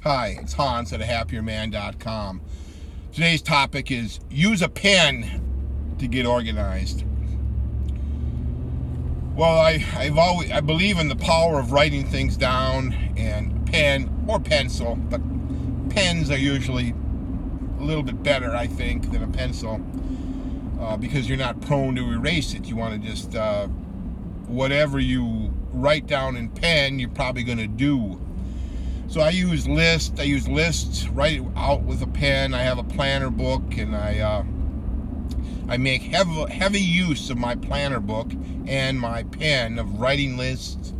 Hi, it's Hans at ahappierman.com. Today's topic is use a pen to get organized. Well, I believe in the power of writing things down, and pen or pencil, but pens are usually a little bit better, I think, than a pencil, because you're not prone to erase it. You want to just, whatever you write down in pen, you're probably going to do. So I use lists. I use lists right out with a pen. I have a planner book, and I make heavy use of my planner book and my pen of writing lists.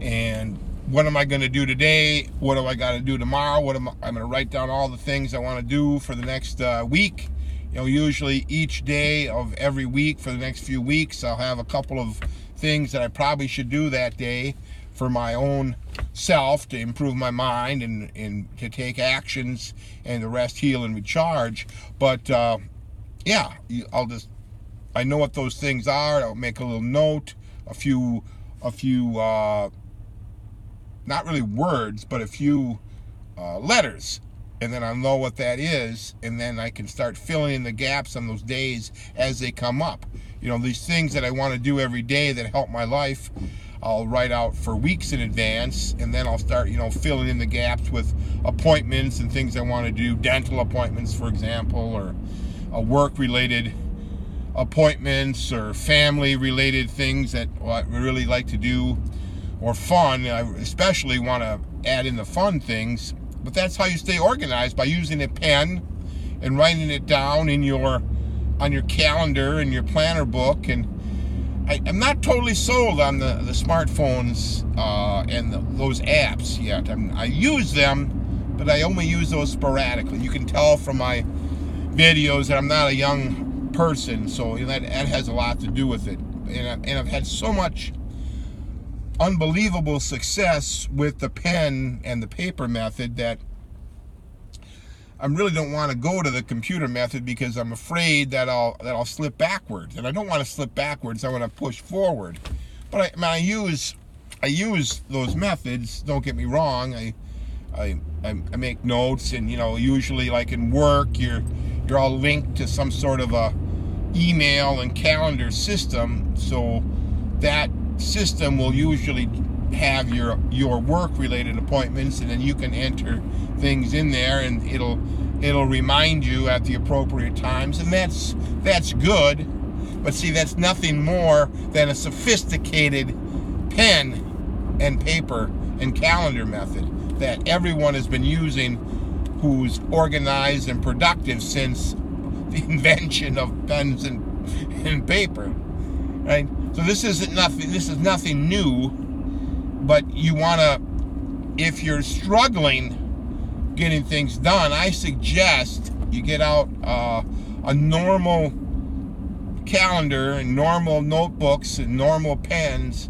And what am I going to do today? What do I got to do tomorrow? I'm going to write down all the things I want to do for the next week. Usually each day of every week for the next few weeks, I'll have a couple of things that I probably should do that day for my own self to improve my mind and to take actions, and the rest heal and recharge. But yeah, I know what those things are. I'll make a little note, a few not really words, but a few letters, and then I'll know what that is, and then I can start filling in the gaps on those days as they come up. These things that I want to do every day that help my life, I'll write out for weeks in advance, and then I'll start, filling in the gaps with appointments and things I want to do, dental appointments, for example, or work-related appointments, or family-related things that I really like to do, or fun. I especially want to add in the fun things. But that's how you stay organized, by using a pen and writing it down on your calendar and your planner book. And I'm not totally sold on the smartphones and those apps yet. I use them, but I only use those sporadically. You can tell from my videos that I'm not a young person, so that has a lot to do with it. And I've had so much unbelievable success with the pen and the paper method that I really don't want to go to the computer method, because I'm afraid that I'll slip backwards, and I don't want to slip backwards. I want to push forward. But I use those methods. Don't get me wrong. I make notes, and usually, like in work, you're all linked to some sort of a email and calendar system. So that system will usually have your work related appointments, and then you can enter things in there, and it'll remind you at the appropriate times, and that's good. But see, that's nothing more than a sophisticated pen and paper and calendar method that everyone has been using who's organized and productive since the invention of pens and paper, right? So this is nothing new, but you want to, if you're struggling getting things done, I suggest you get out a normal calendar and normal notebooks and normal pens,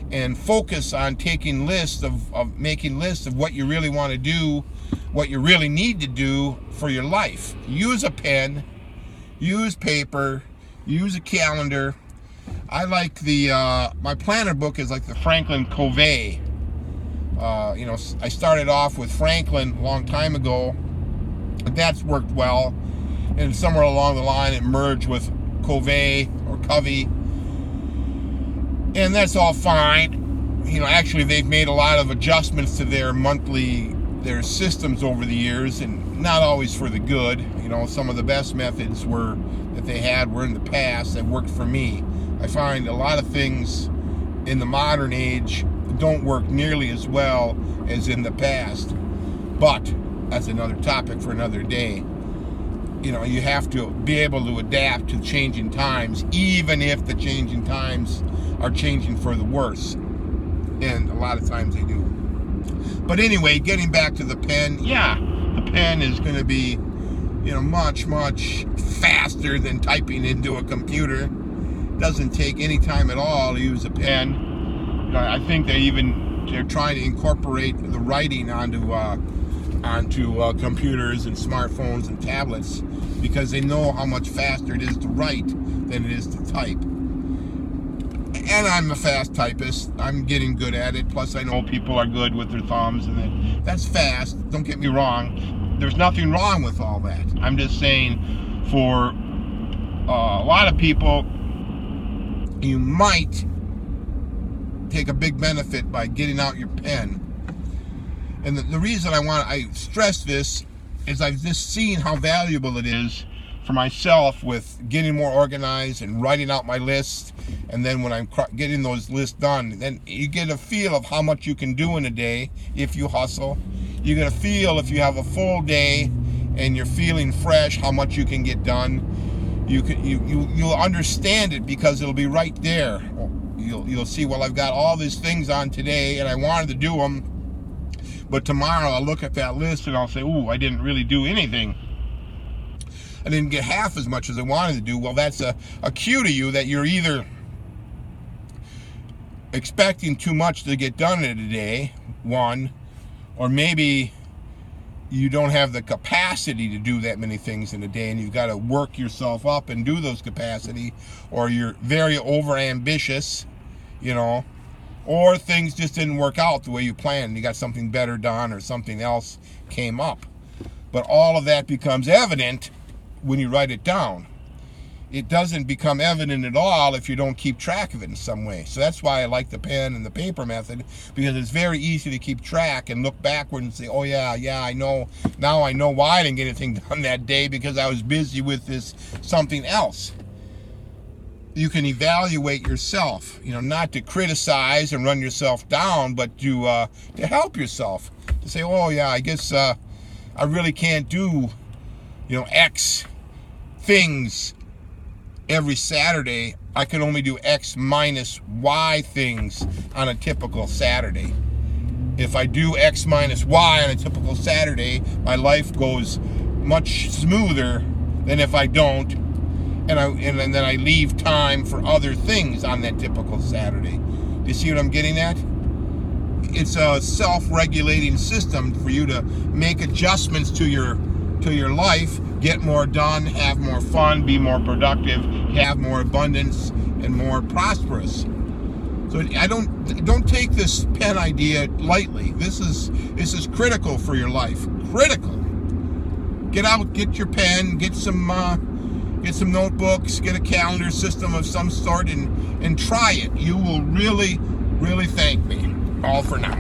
and focus on taking lists of making lists of what you really want to do, what you really need to do for your life. Use a pen, use paper, use a calendar. I like my planner book is like the Franklin Covey. I started off with Franklin a long time ago, but that's worked well. And somewhere along the line, it merged with Covey or Covey, and that's all fine. Actually, they've made a lot of adjustments to their systems over the years, and not always for the good. Some of the best methods that they had were in the past that worked for me. I find a lot of things in the modern age don't work nearly as well as in the past. But that's another topic for another day. You have to be able to adapt to changing times, even if the changing times are changing for the worse. And a lot of times they do. But anyway, getting back to the pen, yeah, the pen is going to be, much, much faster than typing into a computer. Doesn't take any time at all to use a pen. I think they're trying to incorporate the writing onto computers and smartphones and tablets, because they know how much faster it is to write than it is to type. And I'm a fast typist. I'm getting good at it. Plus, I know people are good with their thumbs, and that's fast. Don't get me wrong. There's nothing wrong with all that. I'm just saying, for a lot of people, you might take a big benefit by getting out your pen. And the reason I stress this is I've just seen how valuable it is for myself with getting more organized and writing out my list. And then when I'm getting those lists done, then you get a feel of how much you can do in a day if you hustle. You get a feel if you have a full day and you're feeling fresh, how much you can get done. You'll understand it because it'll be right there. You'll see, well, I've got all these things on today and I wanted to do them, but tomorrow I'll look at that list and I'll say, ooh, I didn't really do anything. I didn't get half as much as I wanted to do. Well, that's a cue to you that you're either expecting too much to get done in a day, one, or maybe you don't have the capacity to do that many things in a day and you've got to work yourself up and do those capacity, or you're very over ambitious, or things just didn't work out the way you planned. You got something better done or something else came up. But all of that becomes evident when you write it down. It doesn't become evident at all if you don't keep track of it in some way. So that's why I like the pen and the paper method, because it's very easy to keep track and look backward and say, oh yeah, I know. Now I know why I didn't get anything done that day, because I was busy with this something else. You can evaluate yourself, not to criticize and run yourself down, but to help yourself. To say, oh yeah, I guess I really can't do, X things every Saturday. I can only do X minus Y things on a typical Saturday. If I do X minus Y on a typical Saturday, my life goes much smoother than if I don't, and then I leave time for other things on that typical Saturday. Do you see what I'm getting at? It's a self-regulating system for you to make adjustments to your life, get more done, have more fun, be more productive, have more abundance, and more prosperous. So I don't take this pen idea lightly. This is critical for your life. Critical. Get out, get your pen, get some notebooks, get a calendar system of some sort, and try it. You will really, really thank me. All for now.